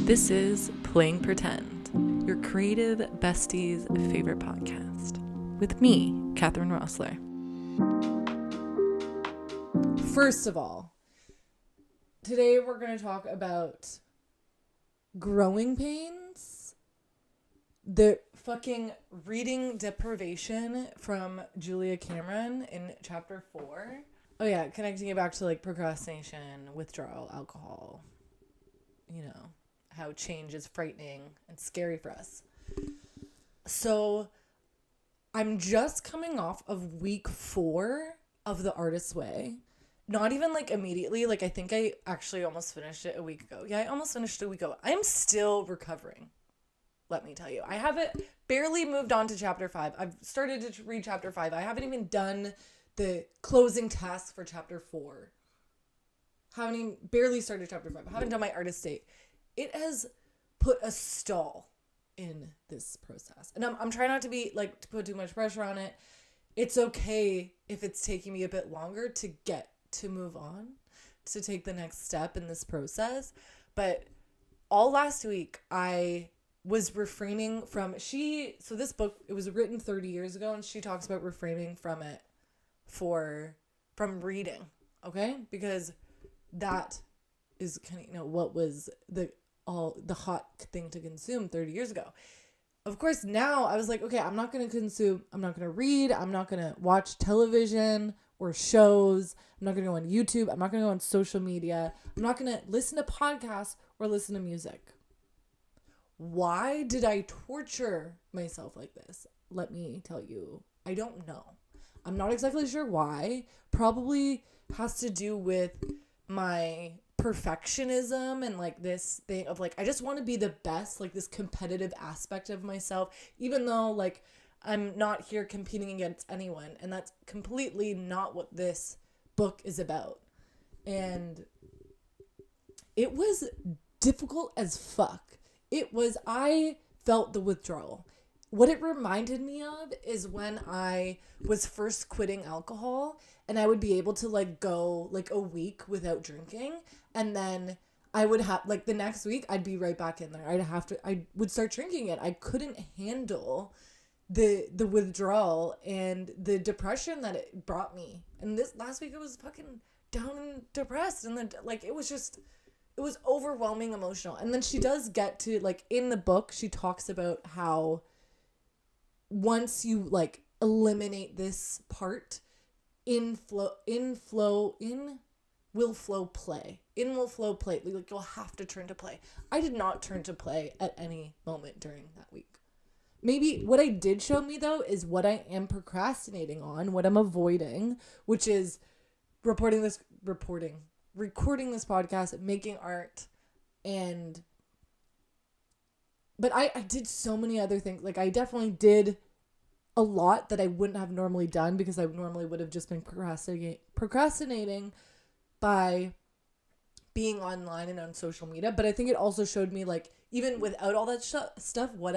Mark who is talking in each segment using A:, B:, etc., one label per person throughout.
A: This is Playing Pretend, your creative bestie's favorite podcast, with me, Katherine Rossler.
B: First of all, today we're going to talk about growing pains, the fucking reading Deprivation from Julia Cameron in chapter 4. Oh yeah, connecting it back to like procrastination, withdrawal, alcohol, you know, how change is frightening and scary for us. So I'm just coming off of week 4 of The Artist's Way. Not even like immediately. Like I think I actually almost finished it a week ago. Yeah, I almost finished it a week ago. I'm still recovering. Let me tell you. I haven't barely moved on to chapter 5. I've started to read chapter 5. I haven't even done the closing task for chapter 4. Barely started chapter 5. I haven't done my artist date. It has put a stall in this process. And I'm trying not to be like to put too much pressure on it. It's okay if it's taking me a bit longer to get to move on, to take the next step in this process. But all last week I was refraining from so this book, it was written 30 years ago, and she talks about refraining from it from reading, okay? Because that is kind of, you know, what was the hot thing to consume 30 years ago. Of course, now I was like, okay, I'm not going to read, I'm not going to watch television or shows, I'm not going to go on YouTube, I'm not going to go on social media, I'm not going to listen to podcasts or listen to music. Why did I torture myself like this? Let me tell you, I don't know. I'm not exactly sure why. Probably has to do with my perfectionism and like this thing of like I just want to be the best, like this competitive aspect of myself, even though like I'm not here competing against anyone, and that's completely not what this book is about. And it was difficult as fuck. I felt the withdrawal. What it reminded me of is when I was first quitting alcohol, and I would be able to like go like a week without drinking, and then I would have like the next week I'd be right back in there. I would start drinking it. I couldn't handle the withdrawal and the depression that it brought me. And this last week I was fucking down and depressed, and then like it was overwhelming emotional. And then she does get to like in the book she talks about how once you like eliminate this part, in will flow play. Like you'll have to turn to play. I did not turn to play at any moment during that week. Maybe what I did show me though is what I am procrastinating on, what I'm avoiding, which is recording this podcast, making art, but I did so many other things. Like I definitely did a lot that I wouldn't have normally done because I normally would have just been procrastinating by being online and on social media. But I think it also showed me like even without all that stuff, what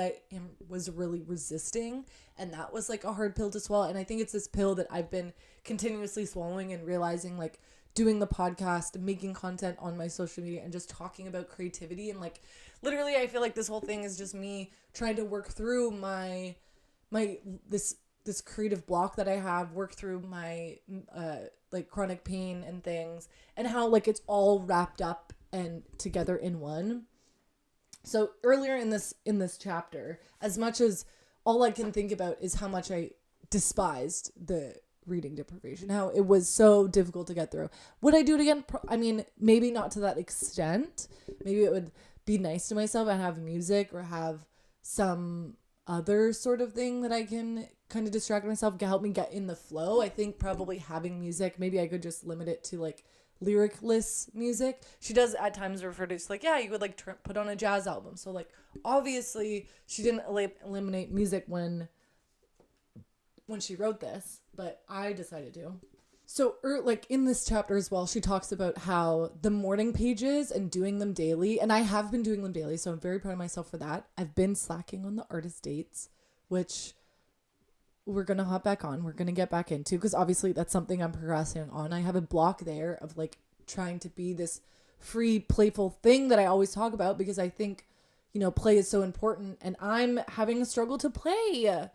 B: was really resisting, and that was like a hard pill to swallow. And I think it's this pill that I've been continuously swallowing and realizing, like doing the podcast, making content on my social media, and just talking about creativity. And like literally I feel like this whole thing is just me trying to work through my this creative block that I have, work through my like chronic pain and things, and how like it's all wrapped up and together in one. So earlier in this chapter, as much as all I can think about is how much I despised the reading deprivation, how it was so difficult to get through. Would I do it again? I mean, maybe not to that extent. Maybe it would be nice to myself and have music or have some other sort of thing that I can kind of distract myself, to help me get in the flow. I think probably having music, maybe I could just limit it to like lyricless music. She does at times refer to, like, yeah, you would like put on a jazz album. So like obviously she didn't eliminate music when she wrote this, but I decided to. So like in this chapter as well, she talks about how the morning pages and doing them daily, and I have been doing them daily, so I'm very proud of myself for that. I've been slacking on the artist dates, which we're going to hop back on. We're going to get back into, because obviously that's something I'm procrastinating on. I have a block there of like trying to be this free, playful thing that I always talk about because I think, play is so important, and I'm having a struggle to play.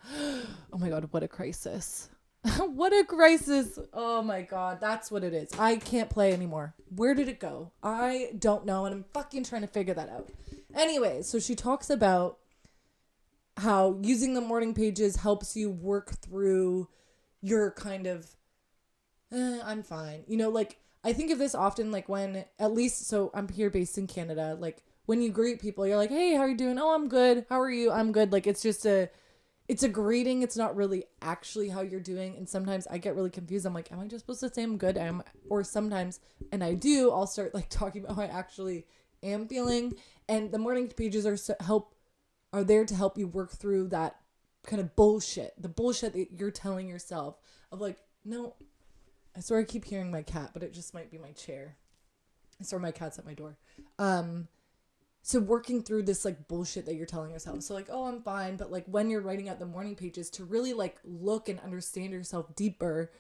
B: Oh my God, what a crisis. What a crisis. Oh my God, that's what it is. I can't play anymore. Where did it go? I don't know, and I'm fucking trying to figure that out. Anyway, so she talks about how using the morning pages helps you work through your kind of, I'm fine. I think of this often, like when, at least, so I'm here based in Canada, like when you greet people, you're like, hey, how are you doing? Oh, I'm good. How are you? I'm good. Like, it's a greeting. It's not really actually how you're doing. And sometimes I get really confused. I'm like, am I just supposed to say I'm good? Or sometimes, and I do, I'll start like talking about how I actually am feeling. And the morning pages are there to help you work through that kind of bullshit, the bullshit that you're telling yourself of like, no, I swear I keep hearing my cat, but it just might be my chair. I swear my cat's at my door. So working through this like bullshit that you're telling yourself. So like, oh, I'm fine. But like when you're writing out the morning pages to really like look and understand yourself deeper,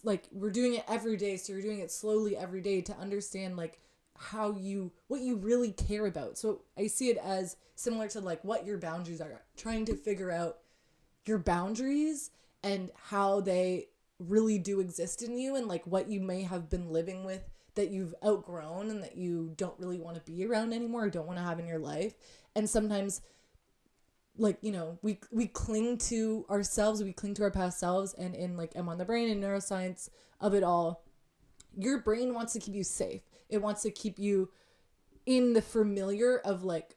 B: like we're doing it every day. So you're doing it slowly every day to understand like what you really care about. So I see it as similar to like what your boundaries are, trying to figure out your boundaries and how they really do exist in you, and like what you may have been living with that you've outgrown and that you don't really want to be around anymore or don't want to have in your life. And sometimes like, we cling to ourselves, we cling to our past selves, and in like I'm on the brain and neuroscience of it all, your brain wants to keep you safe. It wants to keep you in the familiar of like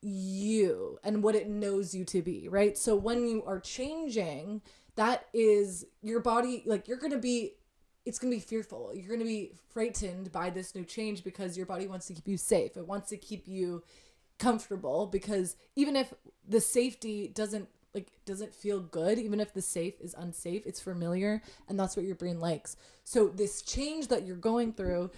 B: you and what it knows you to be, right? So when you are changing, that is your body, like it's going to be fearful. You're going to be frightened by this new change because your body wants to keep you safe. It wants to keep you comfortable, because even if the safety doesn't feel good, even if the safe is unsafe, it's familiar, and that's what your brain likes. So this change that you're going through,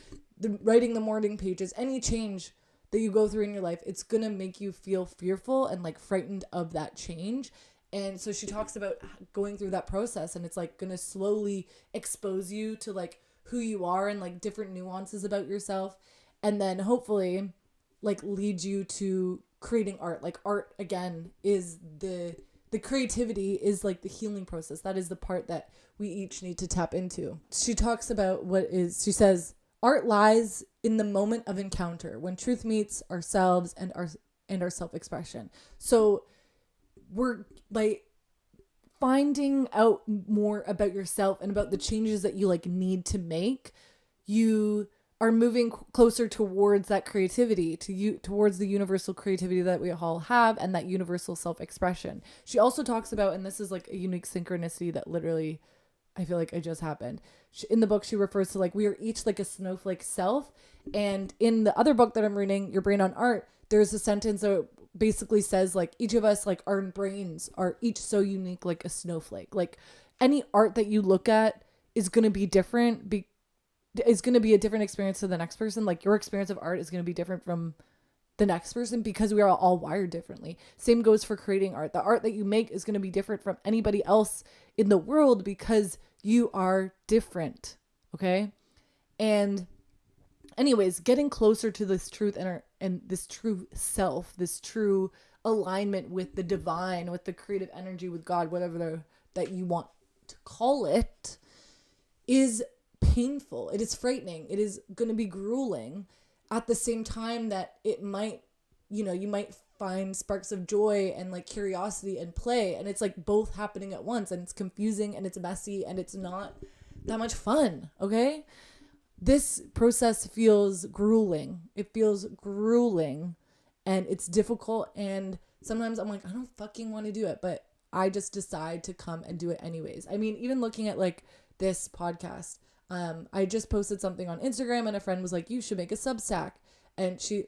B: writing the morning pages, any change that you go through in your life, it's going to make you feel fearful and like frightened of that change. And so she talks about going through that process, and it's like going to slowly expose you to like who you are and like different nuances about yourself. And then hopefully like lead you to creating art. Like art again is the creativity is like the healing process. That is the part that we each need to tap into. She talks about she says, art lies in the moment of encounter when truth meets ourselves and our self-expression. So we're by finding out more about yourself and about the changes that you like need to make, you are moving closer towards that creativity, towards the universal creativity that we all have and that universal self-expression. She also talks about, and this is like a unique synchronicity that literally I feel like it just happened. In the book, she refers to like we are each like a snowflake self. And in the other book that I'm reading, Your Brain on Art, there's a sentence that basically says like each of us, like our brains are each so unique, like a snowflake. Like any art that you look at is going to be different, is going to be a different experience to the next person. Like your experience of art is going to be different from the next person because we are all wired differently. Same goes for creating art. The art that you make is going to be different from anybody else in the world because you are different. Okay. And anyways, getting closer to this truth and this true self, this true alignment with the divine, with the creative energy, with God, whatever that you want to call it, is painful. It is frightening. It is going to be grueling at the same time that it might, you might find sparks of joy and like curiosity and play. And it's like both happening at once, and it's confusing and it's messy and it's not that much fun. Okay. This process feels grueling. It feels grueling and it's difficult. And sometimes I'm like, I don't fucking want to do it, but I just decide to come and do it anyways. I mean, even looking at like this podcast, I just posted something on Instagram and a friend was like, you should make a Substack. And she's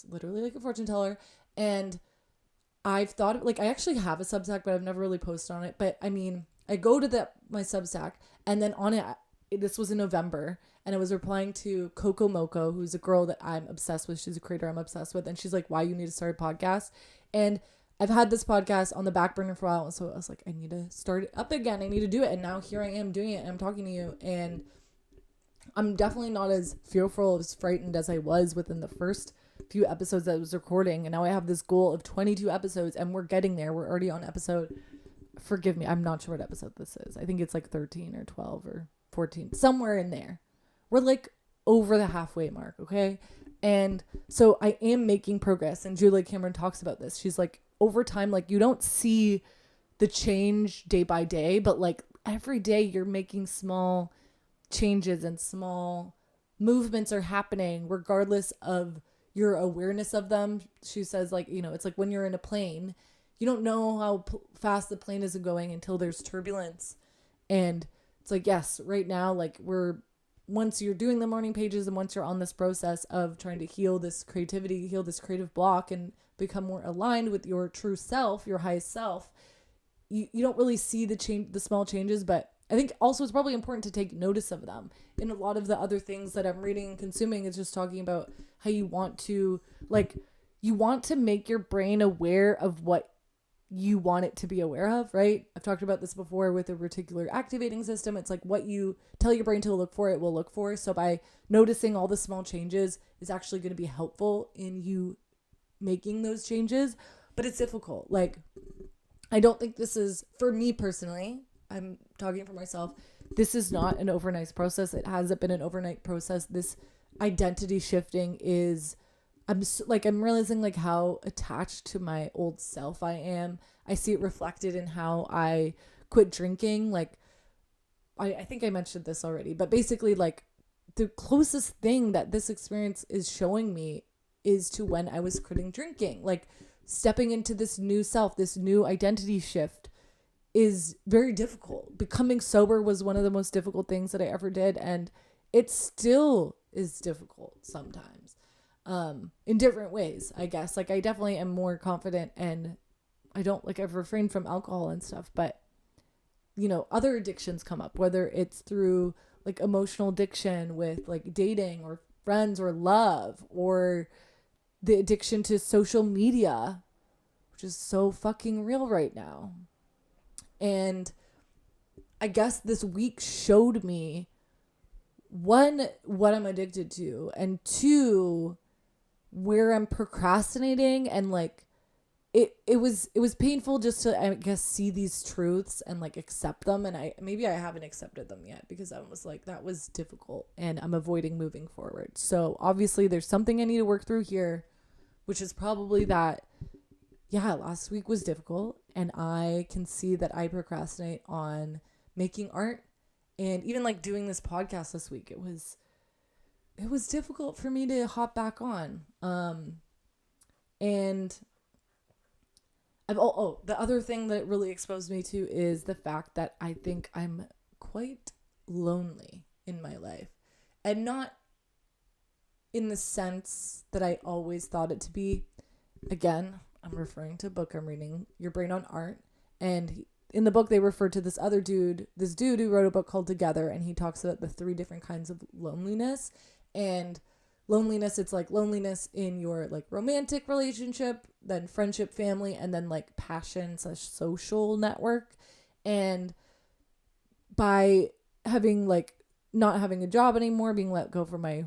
B: literally like a fortune teller. And I've thought like, I actually have a Substack, but I've never really posted on it. But I mean, I go to my Substack, and then on it, this was in November, and I was replying to Coco Mocoe, who's a girl that I'm obsessed with. She's a creator I'm obsessed with. And she's like, why you need to start a podcast? And I've had this podcast on the back burner for a while. And so I was like, I need to start it up again. I need to do it. And now here I am doing it, and I'm talking to you. And I'm definitely not as fearful, as frightened as I was within the first few episodes that I was recording. And now I have this goal of 22 episodes and we're getting there. We're already on episode, forgive me, I'm not sure what episode this is. I think it's like 13 or 12 or 14, somewhere in there. We're like over the halfway mark, okay? And so I am making progress. And Julia Cameron talks about this. She's like, over time, like you don't see the change day by day, but like every day you're making small changes and small movements are happening regardless of your awareness of them. She says, like, you know, it's like when you're in a plane, you don't know how fast the plane is going until there's turbulence. And it's like, yes, right now, like once you're doing the morning pages and once you're on this process of trying to heal this creativity, heal this creative block and become more aligned with your true self, your highest self, you don't really see the small changes, but I think also it's probably important to take notice of them. In a lot of the other things that I'm reading and consuming, it's just talking about how you want to make your brain aware of what you want it to be aware of, right? I've talked about this before with the reticular activating system. It's like what you tell your brain to look for, it will look for. So by noticing all the small changes is actually going to be helpful in you making those changes, but it's difficult. Like, I don't think this is, for me personally, I'm talking for myself, this is not an overnight process. It hasn't been an overnight process. This identity shifting is, I'm realizing like how attached to my old self I am. I see it reflected in how I quit drinking. Like, I think I mentioned this already, but basically like the closest thing that this experience is showing me is to when I was quitting drinking. Like, stepping into this new self, this new identity shift is very difficult. Becoming sober was one of the most difficult things that I ever did. And it still is difficult sometimes, in different ways, I guess. Like, I definitely am more confident and I've refrained from alcohol and stuff, but you know, other addictions come up, whether it's through like emotional addiction with like dating or friends or love, or the addiction to social media, which is so fucking real right now. And I guess this week showed me, one, what I'm addicted to, and two, where I'm procrastinating. And like it was painful just to, I guess, see these truths and like accept them. And I haven't accepted them yet, because I was like, that was difficult and I'm avoiding moving forward. So obviously there's something I need to work through here, which is probably that, yeah, last week was difficult and I can see that I procrastinate on making art. And even like doing this podcast this week, it was difficult for me to hop back on. And the other thing that it really exposed me to is the fact that I think I'm quite lonely in my life, and not in the sense that I always thought it to be. Again, I'm referring to a book I'm reading, Your Brain on Art. And in the book, they refer to this dude who wrote a book called Together. And he talks about the 3 different kinds of loneliness. And loneliness, it's like loneliness in your like romantic relationship, then friendship, family, and then like passion / social network. And by having like not having a job anymore, being let go from my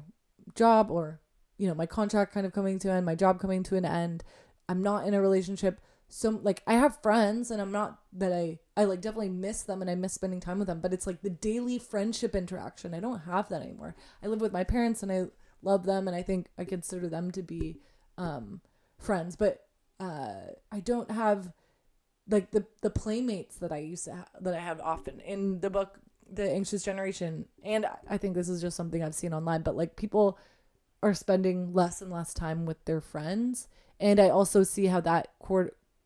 B: job, or, you know, my contract kind of coming to an end, my job coming to an end, I'm not in a relationship. So like I have friends, and I'm not that I like definitely miss them and I miss spending time with them, but it's like the daily friendship interaction. I don't have that anymore. I live with my parents and I love them, and I think I consider them to be friends, but I don't have like the playmates that I used to that I have often. In the book The Anxious Generation, and I think this is just something I've seen online, but like people are spending less and less time with their friends. And I also see how that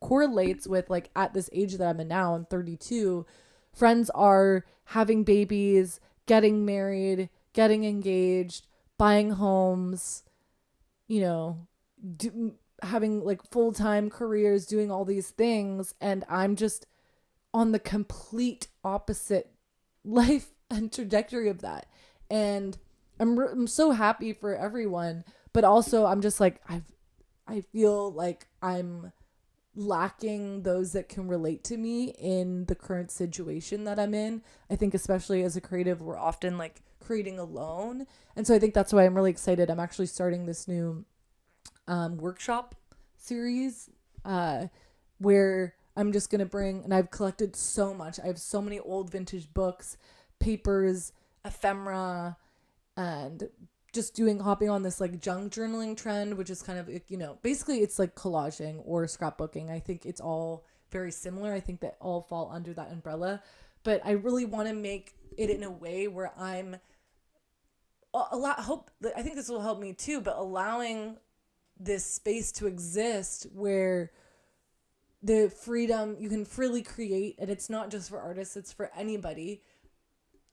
B: correlates with like at this age that I'm in now, I'm 32, friends are having babies, getting married, getting engaged, buying homes, you know, having like full-time careers, doing all these things. And I'm just on the complete opposite life and trajectory of that. And I'm so happy for everyone, but also I'm just like, I feel like I'm lacking those that can relate to me in the current situation that I'm in. I think especially as a creative, we're often like creating alone. And so I think that's why I'm really excited. I'm actually starting this new workshop series where I'm just going to bring, and I've collected so much. I have so many old vintage books, papers, ephemera, and just hopping on this like junk journaling trend, which is kind of, you know, basically it's like collaging or scrapbooking. I think it's all very similar. I think that all fall under that umbrella, but I really want to make it in a way where I'm I think this will help me too, but allowing this space to exist where the freedom, you can freely create, and it's not just for artists, it's for anybody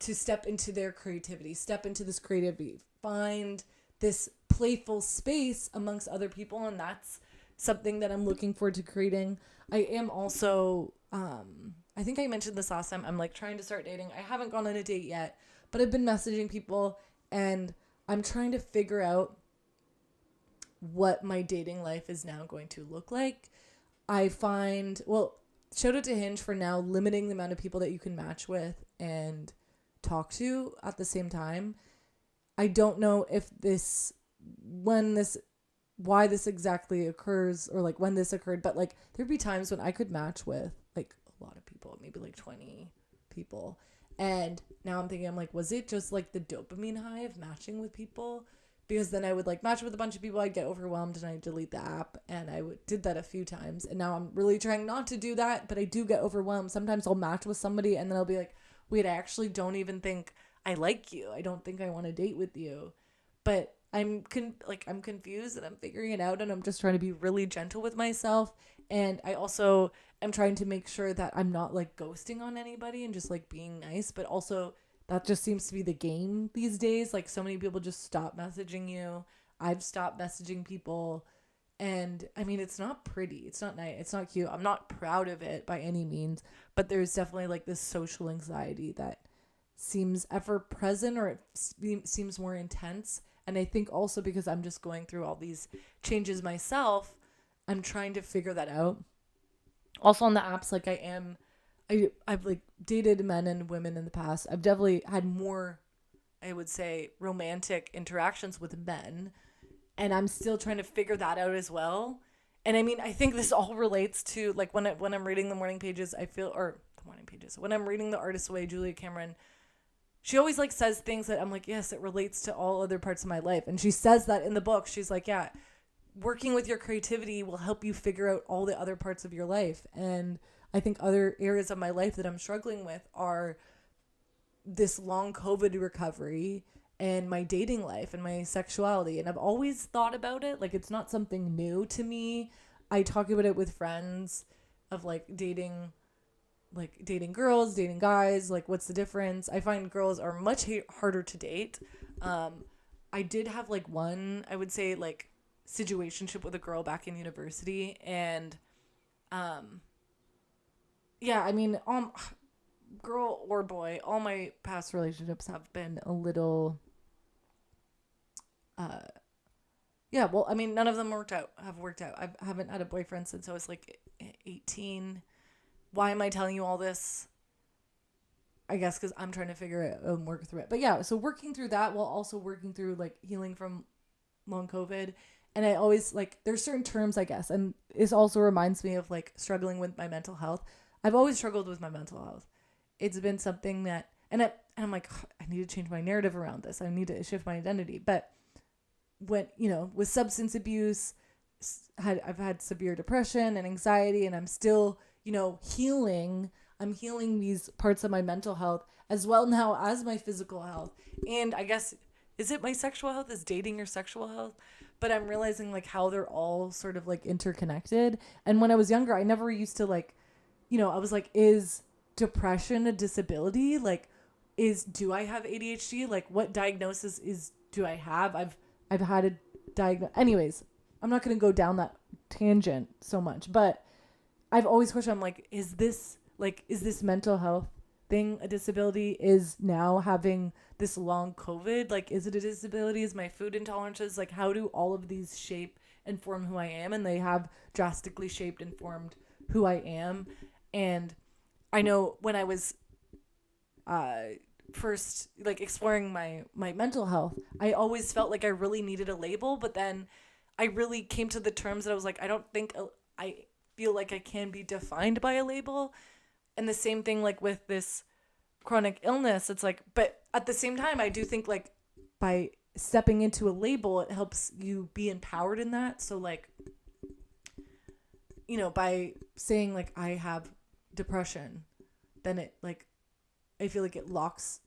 B: to step into their creativity, step into this creativity, find this playful space amongst other people. And that's something that I'm looking forward to creating. I am also, I think I mentioned this last time, I'm like trying to start dating. I haven't gone on a date yet, but I've been messaging people and I'm trying to figure out what my dating life is now going to look like. I find, well, shout out to Hinge for now limiting the amount of people that you can match with and talk to at the same time. I don't know if why this exactly occurs or like when this occurred, but like there'd be times when I could match with like a lot of people, maybe like 20 people. And now I'm thinking, I'm like, was it just like the dopamine high of matching with people? Because then I would like match with a bunch of people, I'd get overwhelmed and I'd delete the app, and did that a few times. And now I'm really trying not to do that, but I do get overwhelmed. Sometimes I'll match with somebody and then I'll be like, wait, I actually don't even think I like you. I don't think I want to date with you. But I'm confused and I'm figuring it out, and I'm just trying to be really gentle with myself. And I also am trying to make sure that I'm not like ghosting on anybody and just like being nice, but also that just seems to be the game these days. Like so many people just stop messaging you. I've stopped messaging people. And I mean, it's not pretty. It's not nice. It's not cute. I'm not proud of it by any means, but there's definitely like this social anxiety that seems ever present, or it seems more intense. And I think also because I'm just going through all these changes myself, I'm trying to figure that out. Also on the apps, like I've like dated men and women in the past. I've definitely had more, I would say, romantic interactions with men, and I'm still trying to figure that out as well. And I mean, I think this all relates to like when I'm reading the morning pages, when I'm reading The Artist's Way, Julia Cameron, she always like says things that I'm like, yes, it relates to all other parts of my life. And she says that in the book. She's like, yeah, working with your creativity will help you figure out all the other parts of your life. And I think other areas of my life that I'm struggling with are this long COVID recovery and my dating life and my sexuality. And I've always thought about it. Like, it's not something new to me. I talk about it with friends of like dating girls, dating guys, like what's the difference? I find girls are much harder to date. I did have like one, I would say like situationship with a girl back in university, and yeah, I mean, girl or boy, all my past relationships have been a little yeah, well, I mean, none of them have worked out. I haven't had a boyfriend since I was like 18. Why am I telling you all this? I guess because I'm trying to figure it and work through it. But yeah, so working through that while also working through like healing from long COVID. And I always like, there's certain terms, I guess. And this also reminds me of like struggling with my mental health. I've always struggled with my mental health. It's been something that, and I'm like, I need to change my narrative around this. I need to shift my identity. But when, you know, with substance abuse, I've had severe depression and anxiety, and I'm still, you know, healing. I'm healing these parts of my mental health as well now as my physical health. And I guess, is it my sexual health? Is dating your sexual health? But I'm realizing like how they're all sort of like interconnected. And when I was younger, I never used to like, you know, I was like, is depression a disability? Like, do I have ADHD? Like, what diagnosis do I have? I've had a diagnosis. Anyways, I'm not going to go down that tangent so much, but I've always questioned, I'm like, is this mental health thing a disability? Is now having this long COVID, like, is it a disability? Is my food intolerances, like, how do all of these shape and form who I am? And they have drastically shaped and formed who I am. And I know when I was first like exploring my mental health, I always felt like I really needed a label, but then I really came to the terms that I was like, I don't think I feel like I can be defined by a label. And the same thing like with this chronic illness, it's like, but at the same time I do think like by stepping into a label, it helps you be empowered in that. So like, you know, by saying like I have depression, then it like, I feel like it locks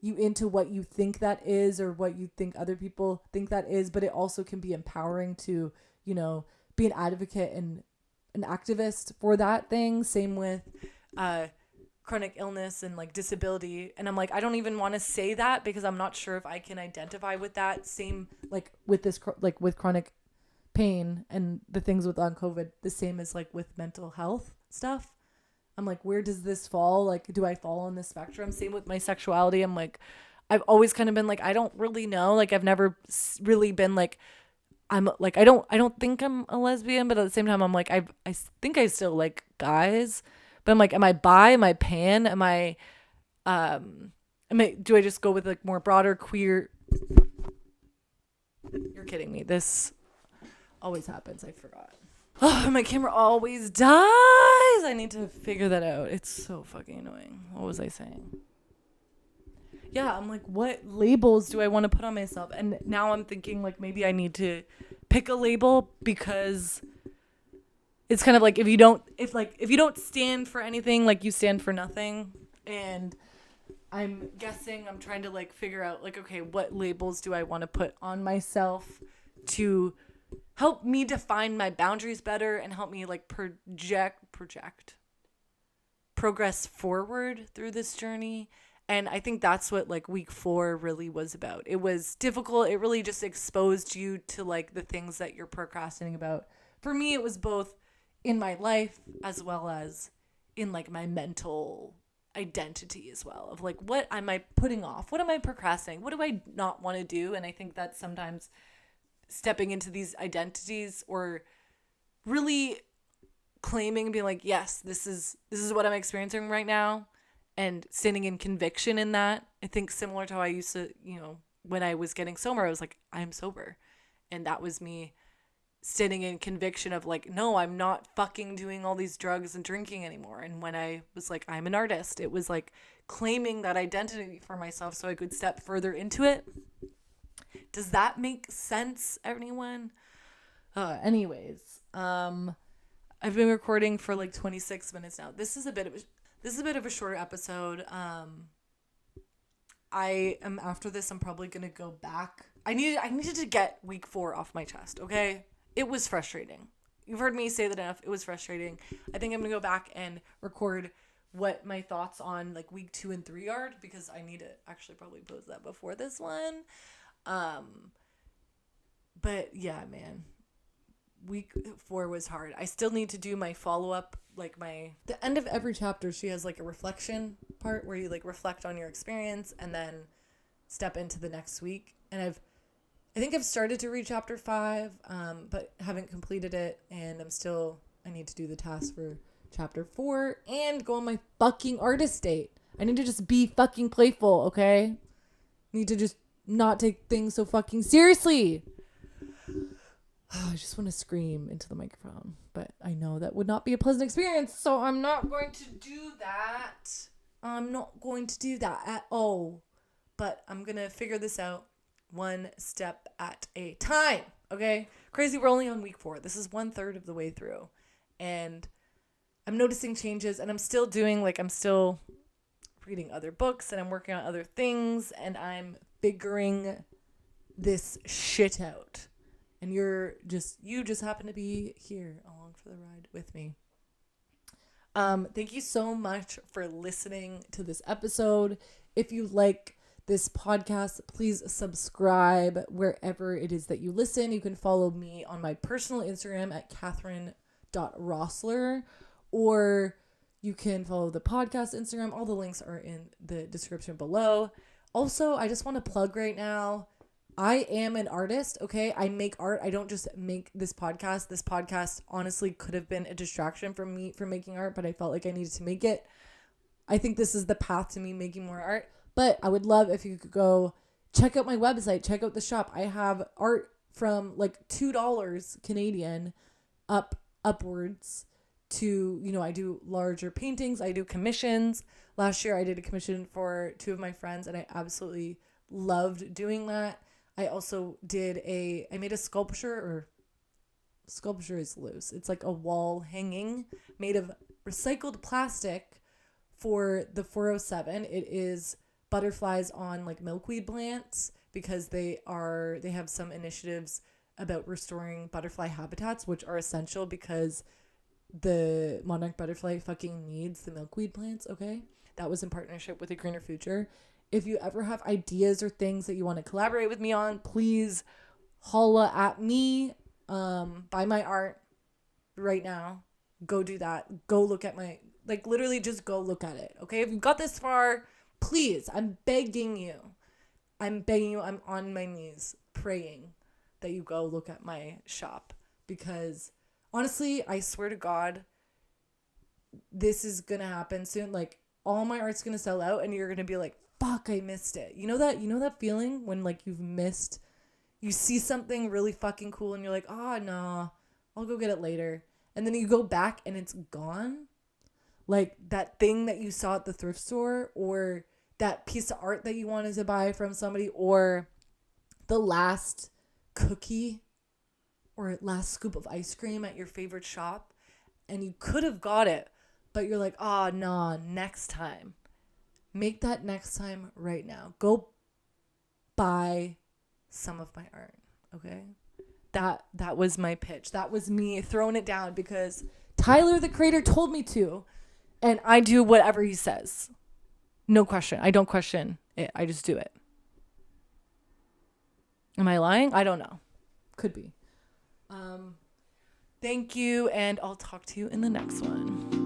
B: you into what you think that is or what you think other people think that is, but it also can be empowering to, you know, be an advocate and an activist for that thing. Same with chronic illness and like disability. And I'm like, I don't even want to say that because I'm not sure if I can identify with that. Same like with this, like with chronic pain and the things with on COVID, the same as like with mental health stuff. I'm like, where does this fall? Like, do I fall on this spectrum? Same with my sexuality. I'm like, I've always kind of been like, I don't really know. Like, I've never really been like, I'm like, I don't think I'm a lesbian, but at the same time, I'm like, I think I still like guys, but I'm like, am I bi? Am I pan? Do I just go with like more broader queer? You're kidding me. This always happens. I forgot. Oh, my camera always dies. I need to figure that out. It's so fucking annoying. What was I saying? Yeah, I'm like, what labels do I want to put on myself? And now I'm thinking like maybe I need to pick a label because it's kind of like if you don't stand for anything, like you stand for nothing. And I'm guessing I'm trying to like figure out like, okay, what labels do I want to put on myself to help me define my boundaries better and help me like progress forward through this journey. And I think that's what like week 4 really was about. It was difficult. It really just exposed you to like the things that you're procrastinating about. For me, it was both in my life as well as in like my mental identity as well, of like, what am I putting off? What am I procrastinating? What do I not want to do? And I think that sometimes stepping into these identities or really claiming and being like, yes, this is what I'm experiencing right now, and standing in conviction in that. I think similar to how I used to, you know, when I was getting sober, I was like, I'm sober. And that was me standing in conviction of like, no, I'm not fucking doing all these drugs and drinking anymore. And when I was like, I'm an artist, it was like claiming that identity for myself so I could step further into it. Does that make sense, anyone? Anyways, I've been recording for like 26 minutes now. This is a bit of a shorter episode. I am after this. I'm probably gonna go back. I needed to get week 4 off my chest. Okay, it was frustrating. You've heard me say that enough. It was frustrating. I think I'm gonna go back and record what my thoughts on like week 2 and 3 are, because I need to actually probably post that before this one. But yeah, man, week 4 was hard. I still need to do my follow-up, like the end of every chapter, she has like a reflection part where you like reflect on your experience and then step into the next week. And I think I've started to read chapter 5, but haven't completed it. And I need to do the task for chapter 4 and go on my fucking artist date. I need to just be fucking playful, okay? Need to just not take things so fucking seriously. I just want to scream into the microphone, but I know that would not be a pleasant experience, so I'm not going to do that. I'm not going to do that at all. But I'm going to figure this out one step at a time, okay? Crazy, we're only on week 4. This is 1/3 of the way through. And I'm noticing changes, and I'm still reading other books, and I'm working on other things, and I'm figuring this shit out. And you just happen to be here along for the ride with me. Thank you so much for listening to this episode. If you like this podcast, please subscribe wherever it is that you listen. You can follow me on my personal Instagram at Katherine.Rossler, or you can follow the podcast Instagram. All the links are in the description below. Also, I just want to plug right now, I am an artist, okay? I make art. I don't just make this podcast. This podcast honestly could have been a distraction for me from making art, but I felt like I needed to make it. I think this is the path to me making more art. But I would love if you could go check out my website, check out the shop. I have art from like $2 Canadian upwards to, you know, I do larger paintings. I do commissions. Last year I did a commission for 2 of my friends and I absolutely loved doing that. I also I made a sculpture is loose. It's like a wall hanging made of recycled plastic for the 407. It is butterflies on like milkweed plants because they have some initiatives about restoring butterfly habitats, which are essential because the monarch butterfly fucking needs the milkweed plants. Okay. That was in partnership with A Greener Future. If you ever have ideas or things that you want to collaborate with me on, please holla at me. Buy my art right now. Go do that. Go look at literally just go look at it. Okay. If you got this far, please, I'm begging you. I'm on my knees praying that you go look at my shop because honestly, I swear to God, this is going to happen soon. Like all my art's going to sell out and you're going to be like, fuck, I missed it. You know that feeling when like you see something really fucking cool and you're like, oh no, I'll go get it later. And then you go back and it's gone. Like that thing that you saw at the thrift store or that piece of art that you wanted to buy from somebody or the last cookie or last scoop of ice cream at your favorite shop and you could have got it, but you're like, oh no, next time. Make that next time right now. Go buy some of my art, okay? That was my pitch. That was me throwing it down because Tyler, the creator, told me to. And I do whatever he says. No question. I don't question it. I just do it. Am I lying? I don't know. Could be. Thank you, and I'll talk to you in the next one.